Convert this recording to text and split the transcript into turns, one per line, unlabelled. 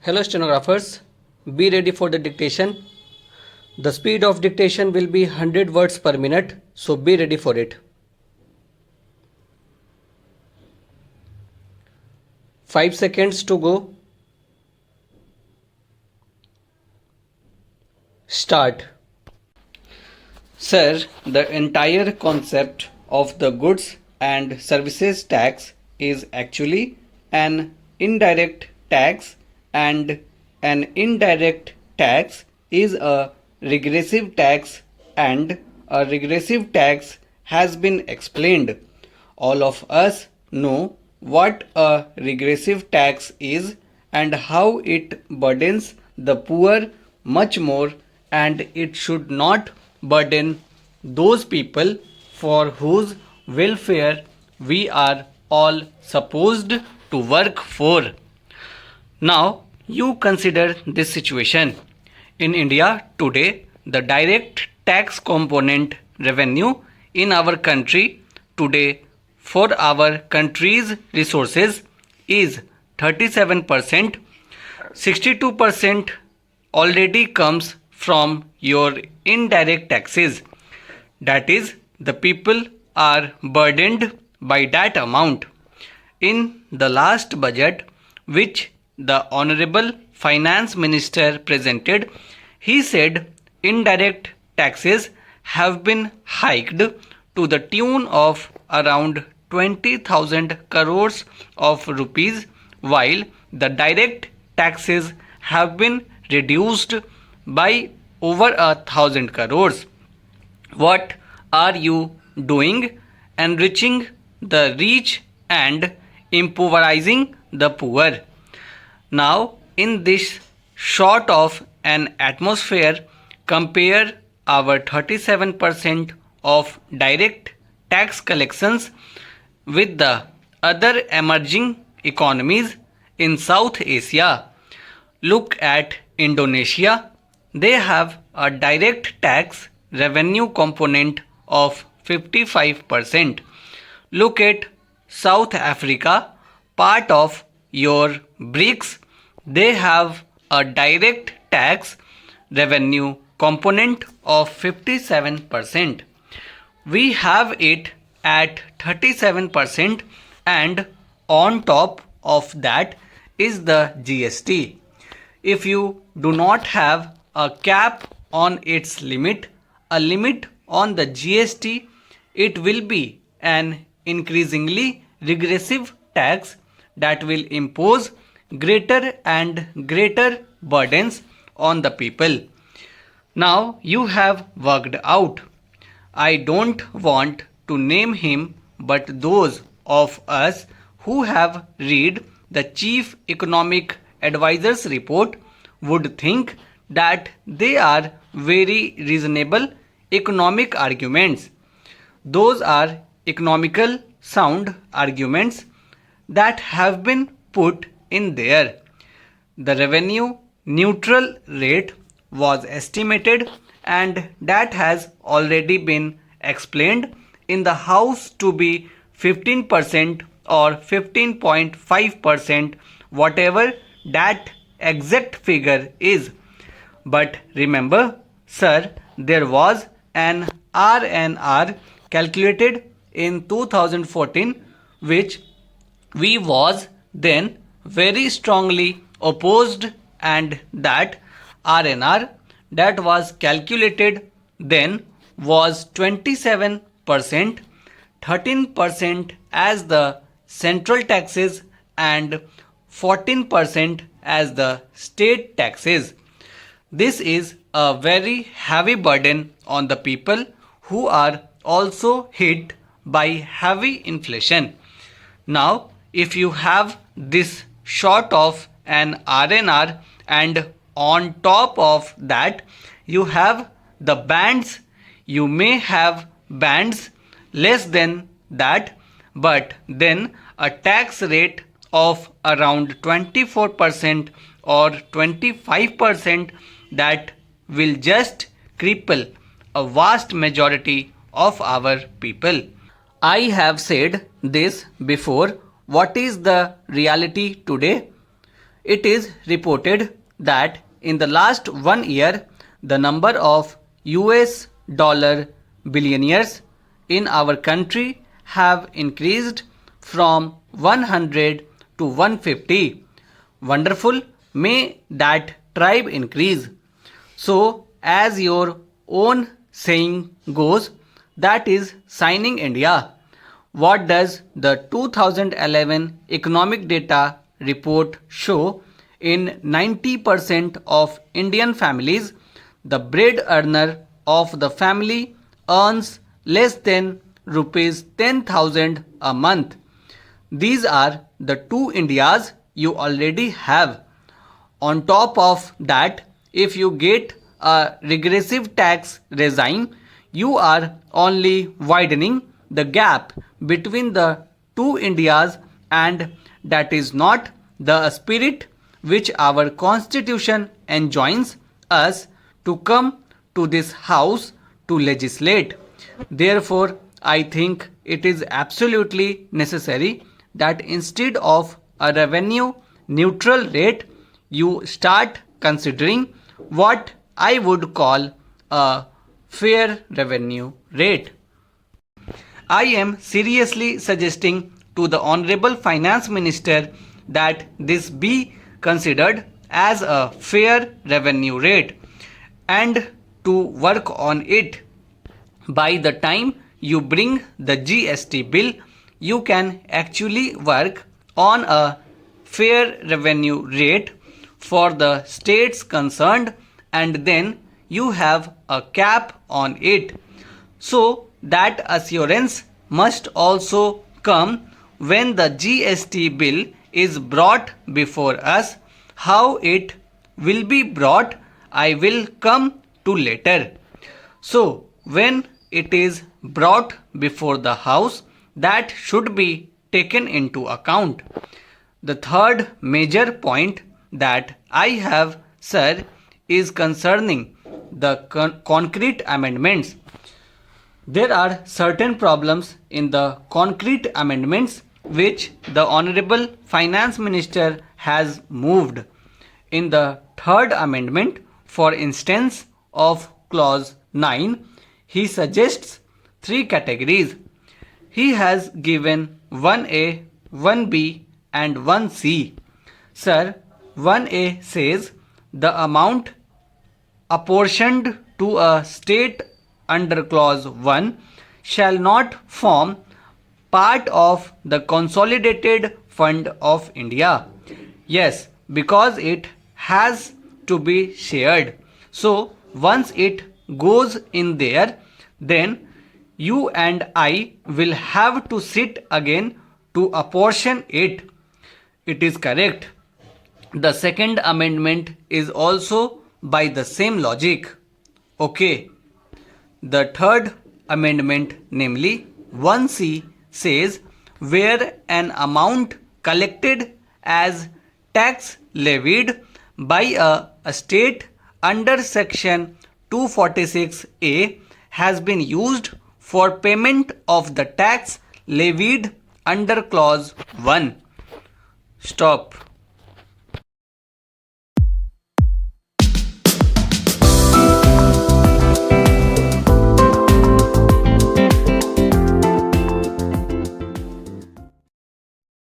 Hello stenographers, be ready for the dictation. The speed of dictation will be 100 words per minute, so be ready for it. 5 seconds to go. Start. Sir, the entire concept of the goods and services tax is actually an indirect tax, and an indirect tax is a regressive tax, and a regressive tax has been explained. All of us know what a regressive tax is and how it burdens the poor much more, and it should not burden those people for whose welfare we are all supposed to work for. Now, you consider this situation. In India today, the direct tax component revenue in our country today for our country's resources is 37%. 62% already comes from your indirect taxes. That is, the people are burdened by that amount. In the last budget, which the Honorable Finance Minister presented, he said indirect taxes have been hiked to the tune of around 20,000 crores of rupees, while the direct taxes have been reduced by over 1,000 crores. What are you doing? Enriching the rich and impoverizing the poor. Now, in this sort of an atmosphere, compare our 37% of direct tax collections with the other emerging economies in South Asia. Look at Indonesia. They have a direct tax revenue component of 55%. Look at South Africa, part of your BRICS. They have a direct tax revenue component of 57%. We have it at 37%, and on top of that is the GST. If you do not have a cap on its limit, a limit on the GST, it will be an increasingly regressive tax that will impose greater and greater burdens on the people. Now you have worked out. I don't want to name him, but those of us who have read the Chief Economic Advisor's report would think that they are very reasonable economic arguments. Those are economical sound arguments that have been put in there. The revenue neutral rate was estimated, and that has already been explained in the House to be 15% or 15.5%, whatever that exact figure is. But remember, sir, there was an RNR calculated in 2014, which we was then very strongly opposed, and that RNR that was calculated then was 27%, 13% as the central taxes and 14% as the state taxes. This is a very heavy burden on the people who are also hit by heavy inflation. Now, if you have this sort of an RNR, and on top of that you have the bands, you may have bands less than that, but then a tax rate of around 24% or 25% that will just cripple a vast majority of our people. I have said this before. What is the reality today? it is reported that in the last 1 year, the number of US dollar billionaires in our country have increased from 100 to 150. Wonderful, may that tribe increase. So, as your own saying goes, that is signing India. What does the 2011 economic data report show? In 90% of Indian families, the bread earner of the family earns less than rupees 10,000 a month. These are the two Indias you already have. On top of that, if you get a regressive tax regime, you are only widening the gap between the two Indias, and that is not the spirit which our constitution enjoins us to come to this house to legislate. Therefore, I think it is absolutely necessary that instead of a revenue neutral rate, you start considering what I would call a fair revenue rate. I am seriously suggesting to the Honorable Finance Minister that this be considered as a fair revenue rate and to work on it. By the time you bring the GST bill, you can actually work on a fair revenue rate for the states concerned, and then you have a cap on it. So that assurance must also come when the GST bill is brought before us. How it will be brought, I will come to later. So when it is brought before the House, that should be taken into account. The third major point that I have, sir, is concerning the concrete amendments. There are certain problems in the concrete amendments which the Honorable Finance Minister has moved. In the third amendment, for instance, of clause 9, he suggests 3 categories. He has given 1A, 1B and 1C. Sir, 1A says the amount apportioned to a state under clause 1 shall not form part of the consolidated fund of India. Yes, because it has to be shared. So once it goes in there, then you and I will have to sit again to apportion it. It is correct. The second amendment is also by the same logic. Okay. The third amendment, namely 1C, says where an amount collected as tax levied by a state under section 246A has been used for payment of the tax levied under clause 1. Stop.